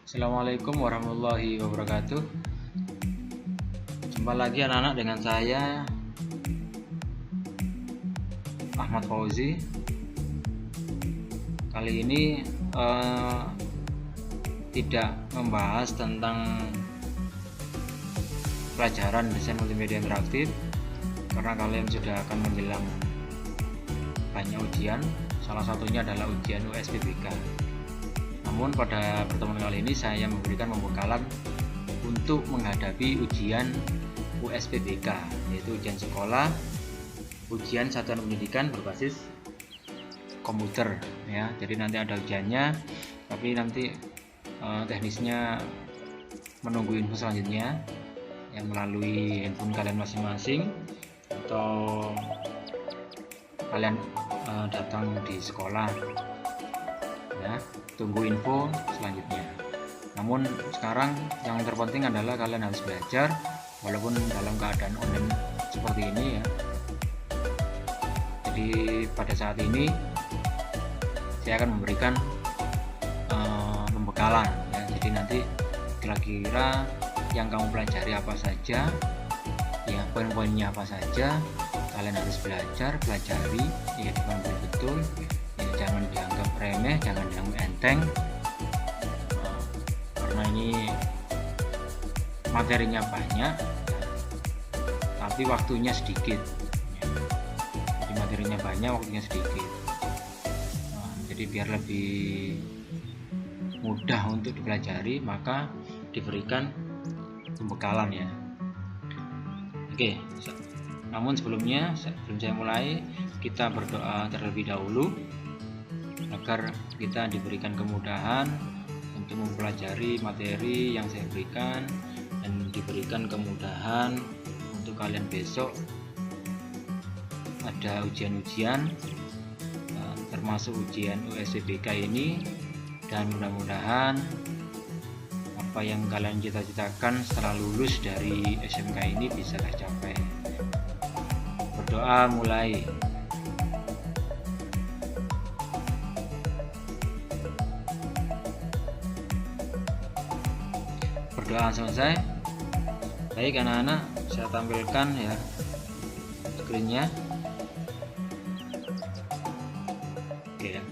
Assalamualaikum warahmatullahi wabarakatuh. Jumpa lagi anak-anak dengan saya Ahmad Fauzi. Kali ini tidak membahas tentang pelajaran desain multimedia interaktif karena kalian sudah akan menjelang banyak ujian, salah satunya adalah ujian USPBK. Namun pada pertemuan kali ini saya memberikan pembekalan untuk menghadapi ujian USPBK, yaitu ujian sekolah, ujian satuan pendidikan berbasis komputer ya. Jadi nanti ada ujiannya, tapi nanti teknisnya menunggu info selanjutnya yang melalui handphone kalian masing-masing atau kalian datang di sekolah ya, tunggu info selanjutnya. Namun sekarang yang terpenting adalah kalian harus belajar walaupun dalam keadaan online seperti ini ya. Jadi pada saat ini saya akan memberikan pembekalan ya. Jadi nanti kira-kira yang kamu pelajari apa saja ya, poin-poinnya apa saja, kalian harus pelajari ya dengan betul-betul ya, jangan dianggap remeh, jangan dianggap enteng, karena ini materinya banyak tapi waktunya sedikit ya. Jadi materinya banyak, waktunya sedikit, jadi biar lebih mudah untuk dipelajari maka diberikan pembekalan ya. Oke, namun sebelum saya mulai, kita berdoa terlebih dahulu agar kita diberikan kemudahan untuk mempelajari materi yang saya berikan dan diberikan kemudahan untuk kalian besok ada ujian-ujian termasuk ujian USPBK ini, dan mudah-mudahan apa yang kalian cita-citakan setelah lulus dari SMK ini bisa tercapai. Berdoa mulai. Berdoa selesai. Baik anak-anak, saya tampilkan ya screennya. Oke ya.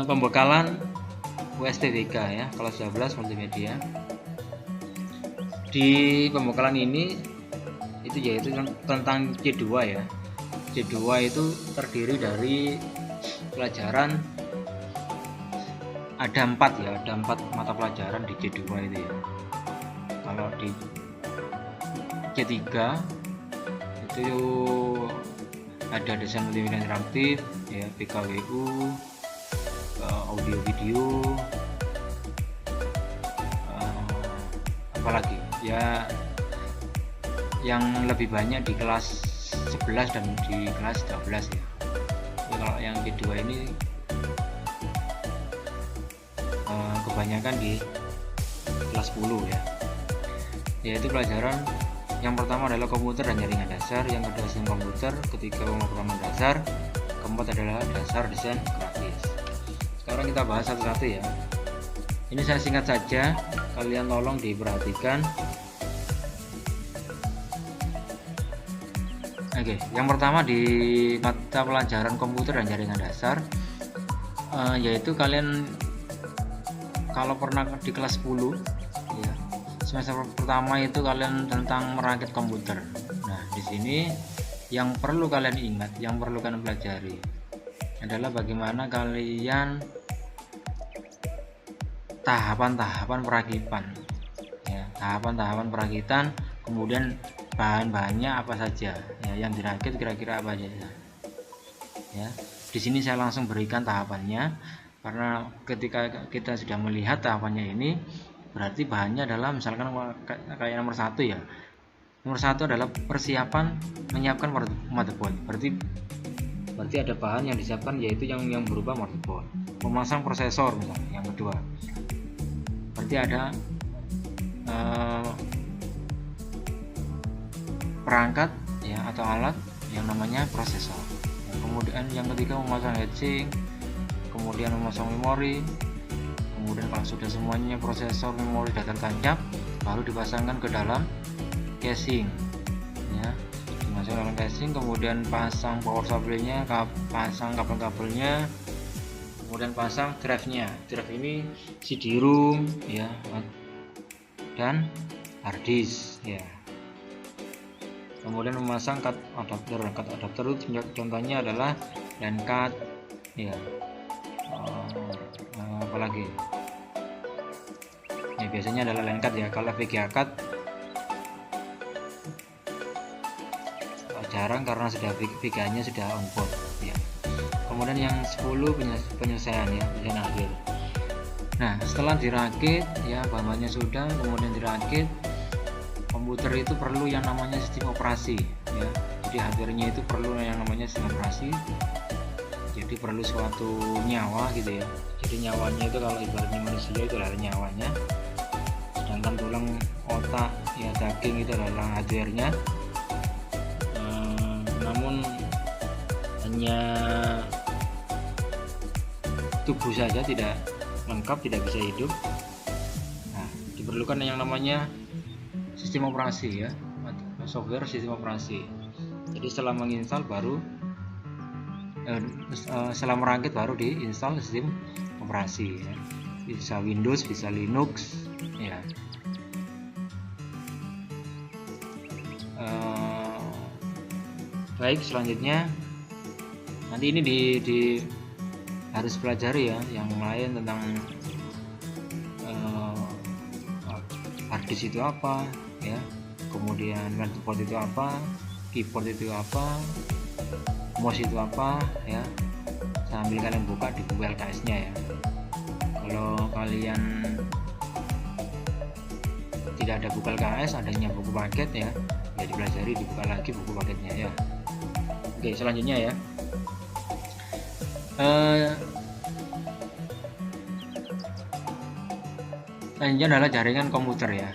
Pembekalan USPBK ya, kelas 12 multimedia. Di pembekalan ini itu yaitu tentang C2 ya. C2 itu terdiri dari pelajaran ada 4 mata pelajaran di C2 itu ya. Kalau di C3 itu ada desain multimedia interaktif ya, PKWU, audio video, apalagi ya yang lebih banyak di kelas 11 dan di kelas 12 ya. Kalau yang kedua ini kebanyakan di kelas 10 ya. Yaitu pelajaran yang pertama adalah komputer dan jaringan dasar, yang kedua desain komputer, ketiga pemrograman dasar, keempat adalah dasar desain grafis. Sekarang kita bahas satu-satu ya. Ini saya singkat saja, kalian tolong diperhatikan. Oke, yang pertama di mata pelajaran komputer dan jaringan dasar, yaitu kalian kalau pernah di kelas 10 ya, semester pertama itu kalian tentang merakit komputer. Nah, di sini yang perlu kalian ingat, yang perlu kalian pelajari adalah bagaimana kalian tahapan-tahapan perakitan ya, tahapan-tahapan perakitan, kemudian bahan-bahannya apa saja ya, yang dirakit kira-kira apa aja ya. Di sini saya langsung berikan tahapannya karena ketika kita sudah melihat tahapannya ini berarti bahannya adalah misalkan kayak nomor 1 ya. Nomor 1 adalah persiapan menyiapkan motherboard. Berarti ada bahan yang disiapkan yaitu yang berupa motherboard. Memasang prosesor misalnya. Yang kedua, berarti ada perangkat ya atau alat yang namanya prosesor. Kemudian yang ketiga memasang heatsink, kemudian memasang memori, Kemudian kalau sudah semuanya prosesor, memori, data tancap, baru dipasangkan ke dalam casing ya, dimasukkan dalam casing, kemudian pasang power supply-nya, pasang kabel-kabelnya, kemudian pasang drive-nya. Drive ini CD-ROM ya, dan hard disk ya. Kemudian memasang cut adapter. Cut adapter itu contohnya adalah LAN card ya, apalagi ya, biasanya adalah LAN card ya. Kalau VGA card jarang karena sudah VGA nya sudah on board ya. Kemudian yang 10 penyelesaian ya, penyelesaian akhir. Nah, setelah dirakit ya, bahannya sudah, kemudian dirakit, komputer itu perlu yang namanya sistem operasi ya. Jadi hardware-nya itu perlu yang namanya sistem operasi. Jadi perlu suatu nyawa gitu ya. Jadi nyawanya itu kalau ibaratnya manusia itu adalah nyawanya, sedangkan tulang, otak ya, daging itu adalah hardware-nya. Namun hanya tubuh saja tidak lengkap, tidak bisa hidup. Nah, diperlukan yang namanya sistem operasi ya, software sistem operasi. Jadi setelah menginstal baru setelah merakit baru diinstal sistem operasi ya. Bisa Windows, bisa Linux ya. Baik, selanjutnya nanti ini harus pelajari ya yang lain tentang hard disk itu apa ya, kemudian motherboard itu apa, keyboard itu apa, mouse itu apa ya, sambil kalian buka di buku LKS nya ya. Kalau kalian tidak ada buku LKS, adanya buku paket ya, ya dipelajari, dibuka lagi buku paketnya ya. Oke, selanjutnya ya, selanjutnya adalah jaringan komputer ya.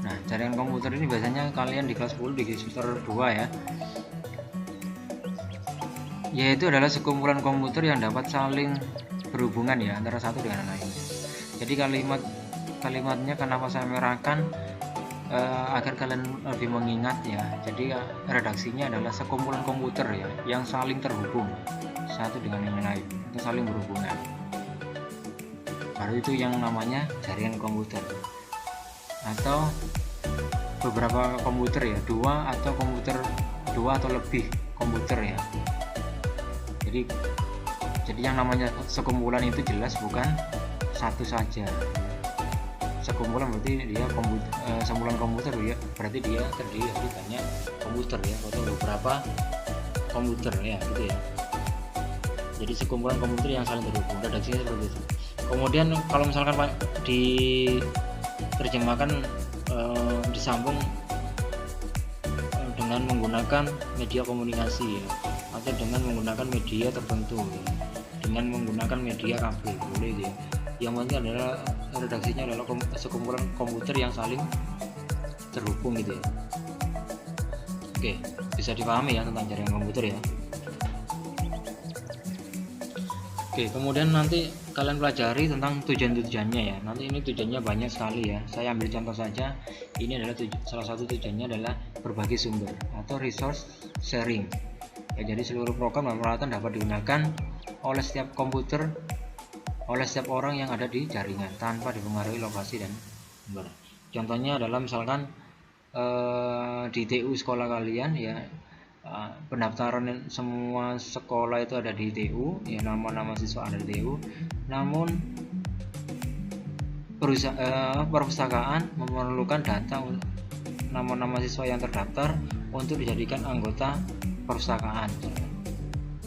Nah, jaringan komputer ini biasanya kalian di kelas 10 di semester 2 ya, yaitu adalah sekumpulan komputer yang dapat saling berhubungan ya antara satu dengan lain. Jadi kalimatnya kenapa saya merahkan agar kalian lebih mengingat ya. Jadi redaksinya adalah sekumpulan komputer ya yang saling terhubung satu dengan yang lain atau saling berhubungan. Baru itu yang namanya jaringan komputer. Atau beberapa komputer ya, dua atau lebih komputer ya. Jadi yang namanya sekumpulan itu jelas bukan satu saja. Sekumpulan berarti dia sekumpulan komputer ya, berarti dia terdiri dari banyak komputer ya, atau beberapa komputer ya gitu ya. Jadi sekumpulan komputer yang saling terhubung, redaksinya seperti itu. Kemudian kalau misalkan diterjemahkan disambung dengan menggunakan media komunikasi ya, atau dengan menggunakan media tertentu ya, dengan menggunakan media kabel boleh ya. Yang penting adalah redaksinya adalah sekumpulan komputer yang saling terhubung gitu ya. Oke, bisa dipahami ya tentang jaringan komputer ya. Oke, kemudian nanti kalian pelajari tentang tujuan-tujuannya ya. Nanti ini tujuannya banyak sekali ya. Saya ambil contoh saja. Ini adalah salah satu tujuannya adalah berbagi sumber atau resource sharing. Ya, jadi seluruh program dan peralatan dapat digunakan oleh setiap komputer, oleh setiap orang yang ada di jaringan tanpa dipengaruhi lokasi dan sumber. Contohnya adalah misalkan di TU sekolah kalian ya, pendaftaran semua sekolah itu ada di TU ya, nama-nama siswa ada di TU. Namun perpustakaan memerlukan data nama-nama siswa yang terdaftar untuk dijadikan anggota perpustakaan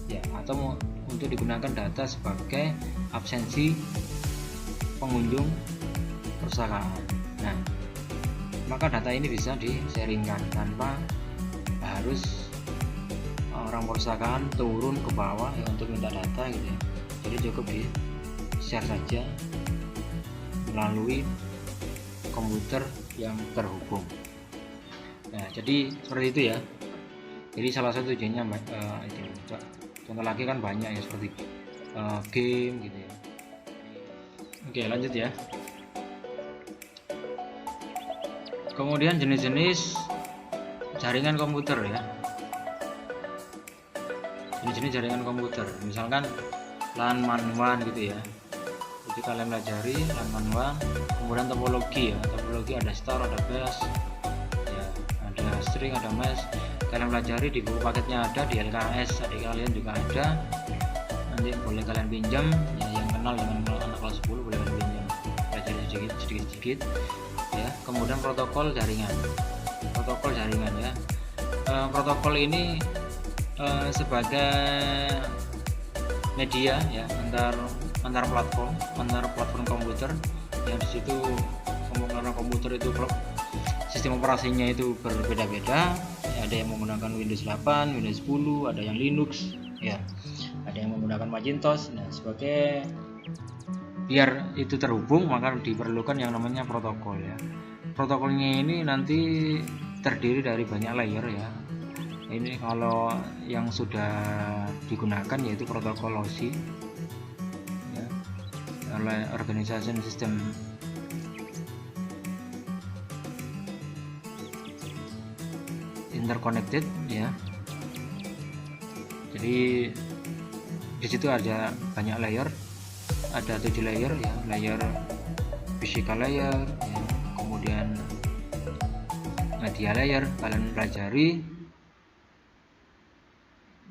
ya, atau untuk digunakan data sebagai absensi pengunjung perpustakaan. Nah, maka data ini bisa di-sharingkan tanpa harus orang perpustakaan turun ke bawah ya untuk minta data gitu ya. Jadi cukup di share saja melalui komputer yang terhubung. Nah, jadi seperti itu ya. Jadi salah satu tujuannya itu. Contoh lagi kan banyak ya, seperti game gitu ya. Oke, lanjut ya. Kemudian jenis-jenis jaringan komputer ya. Jenis-jenis jaringan komputer, misalkan LAN MAN gitu ya. Jadi kalian pelajari LAN MAN. Kemudian topologi ya. Topologi ada star, ada bus, ya, ada string, ada mesh. Kalian pelajari di buku paketnya ada, di LKS adik kalian juga ada. Nanti boleh kalian pinjam ya, yang kenal dengan anak kelas 10 boleh kalian pinjam. Pelajari sedikit-sedikit ya. Kemudian protokol jaringan. Protokol jaringan ya. Protokol ini sebagai media ya antar platform komputer yang disitu karena komputer itu sistem operasinya itu berbeda-beda ya, ada yang menggunakan Windows 8, Windows 10, ada yang Linux ya, ada yang menggunakan Macintosh. Nah, sebagai biar itu terhubung maka diperlukan yang namanya protokol ya. Protokolnya ini nanti terdiri dari banyak layer ya. Ini kalau yang sudah digunakan yaitu protokol OSI ya, oleh Organization System Interconnected ya. Jadi di situ ada banyak layer, ada 7 layer ya, layer physical layer ya, kemudian media layer. Kalian pelajari,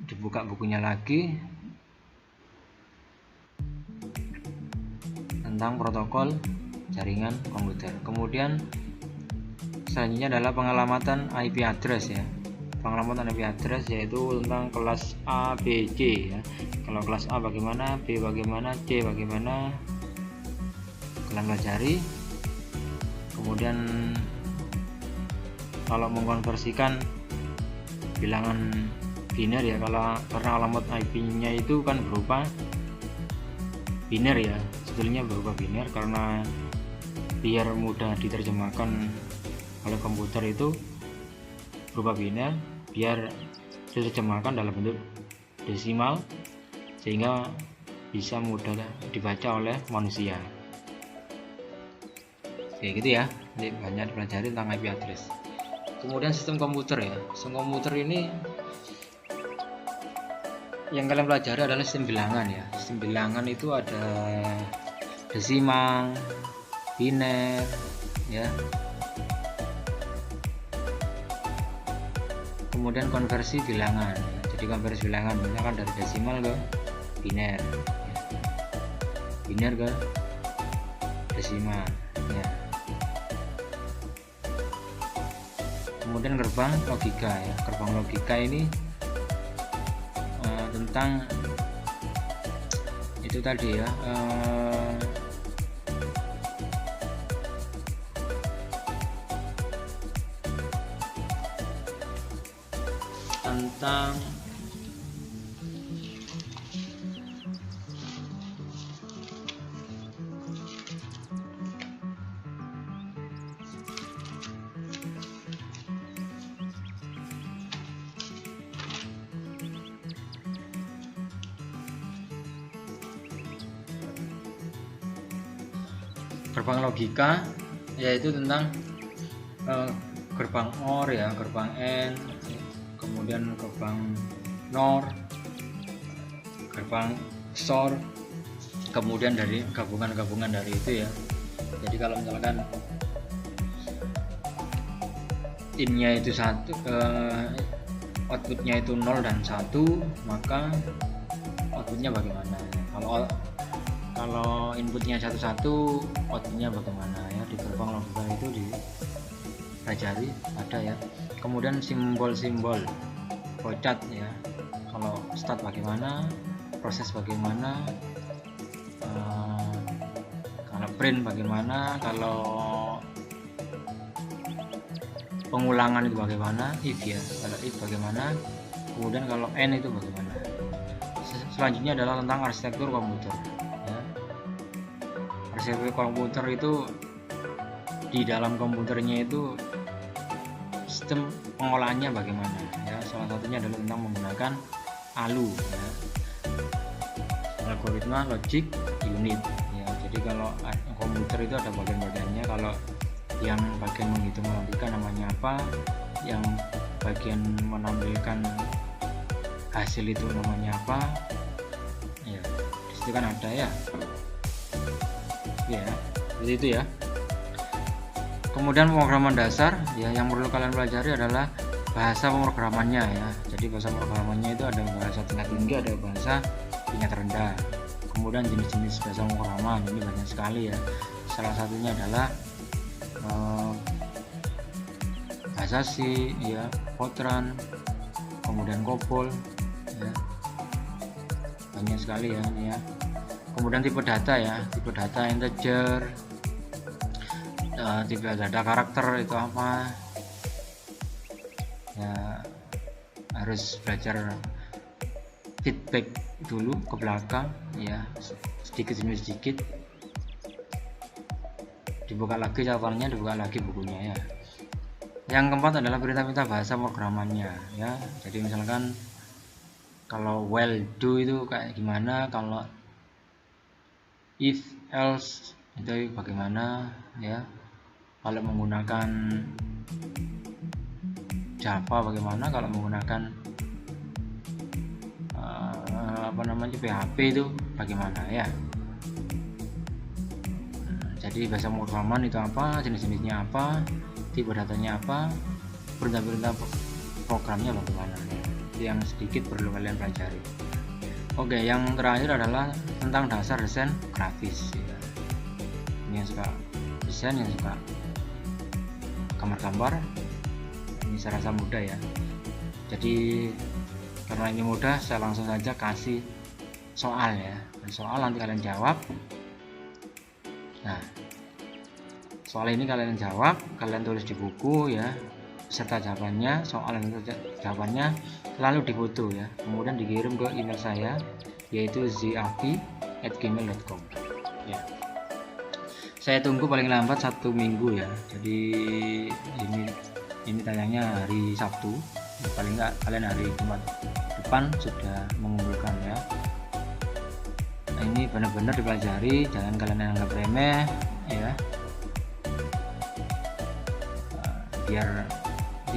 dibuka bukunya lagi tentang protokol jaringan komputer. Kemudian selanjutnya adalah pengalamatan IP address ya. Pengalamatan IP address yaitu tentang kelas A, B, C ya. Kalau kelas A bagaimana, B bagaimana, C bagaimana, kalian pelajari. Kemudian kalau mengkonversikan bilangan biner ya, karena alamat IP-nya itu kan berupa biner ya, sebetulnya berupa biner. Karena biar mudah diterjemahkan oleh komputer itu berupa biner, biar diterjemahkan dalam bentuk desimal sehingga bisa mudah dibaca oleh manusia. Oke gitu ya, jadi banyak dipelajari tentang IP address. Kemudian sistem komputer ya. Sistem komputer ini yang kalian pelajari adalah sistem bilangan ya. Sistem bilangan itu ada desimal, biner ya, kemudian konversi bilangan. Jadi konversi bilangan misalkan dari desimal ke biner ya. Biner ke desimal ya. Kemudian gerbang logika ya. Gerbang logika ini tentang itu tadi ya, tentang gerbang logika, yaitu tentang gerbang OR ya, gerbang AND, kemudian gerbang NOR, gerbang XOR, kemudian dari gabungan-gabungan dari itu ya. Jadi kalau misalkan innya itu satu, outputnya itu 0 dan 1, maka outputnya bagaimana? Kalau inputnya 1 outputnya bagaimana ya, di gerbang logika itu dipelajari ada ya. Kemudian simbol-simbol pocat ya, kalau start bagaimana, proses bagaimana, kalau print bagaimana, kalau pengulangan itu bagaimana, if ya, kalau if bagaimana, kemudian kalau n itu bagaimana. Selanjutnya adalah tentang arsitektur komputer ya. Arsitektur komputer itu di dalam komputernya itu sistem pengolahannya bagaimana ya. Salah satunya adalah tentang menggunakan ALU ya, algoritma logic unit ya. Jadi kalau komputer itu ada bagian-bagiannya. Kalau yang bagian menghitung logika namanya apa, yang bagian menampilkan hasil itu namanya apa, ya disitu kan ada ya. Ya, seperti itu ya. Kemudian pemrograman dasar ya, yang perlu kalian pelajari adalah bahasa pemrogramannya ya. Jadi bahasa pemrogramannya itu ada bahasa tingkat tinggi, ada bahasa tingkat rendah. Kemudian jenis-jenis bahasa pemrograman ini banyak sekali ya. Salah satunya adalah bahasa C ya, Fortran, kemudian COBOL ya. Banyak sekali ya ini ya. Kemudian tipe data ya, tipe data integer, tipe data karakter itu apa ya, harus belajar feedback dulu ke belakang ya, sedikit demi sedikit dibuka lagi catatannya, dibuka lagi bukunya ya. Yang keempat adalah perintah-perintah bahasa programannya ya. Jadi misalkan kalau while do itu kayak gimana, kalau if else itu bagaimana ya, kalau menggunakan Java bagaimana, kalau menggunakan PHP itu bagaimana ya. Jadi bahasa pemrograman itu apa, jenis-jenisnya apa, tipe datanya apa, perintah-perintah programnya bagaimana, itu yang sedikit perlu kalian pelajari. Oke, yang terakhir adalah tentang dasar desain grafis ya. Ini yang suka desain, yang suka gambar-gambar, ini saya rasa mudah ya. Jadi karena ini mudah, saya langsung saja kasih soal ya. Soal nanti kalian jawab. Nah, soal ini kalian jawab, kalian tulis di buku ya, beserta jawabannya, soal dan jawabannya, lalu difoto ya, kemudian dikirim ke email saya, yaitu zafi@gmail.com ya. Saya tunggu paling lambat 1 minggu ya. Jadi ini tayangnya hari Sabtu, paling enggak kalian hari Jumat depan sudah mengumpulkan ya. Nah, ini benar-benar dipelajari, jangan kalian anggap remeh ya, biar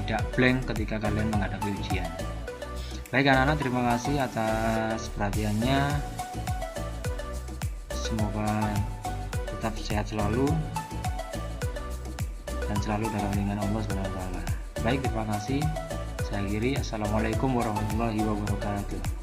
tidak blank ketika kalian menghadapi ujian. Baik anak-anak, terima kasih atas perhatiannya, semoga tetap sehat selalu dan selalu dalam lindungan Allah SWT. Baik, terima kasih. Saya akhiri. Assalamualaikum warahmatullahi wabarakatuh.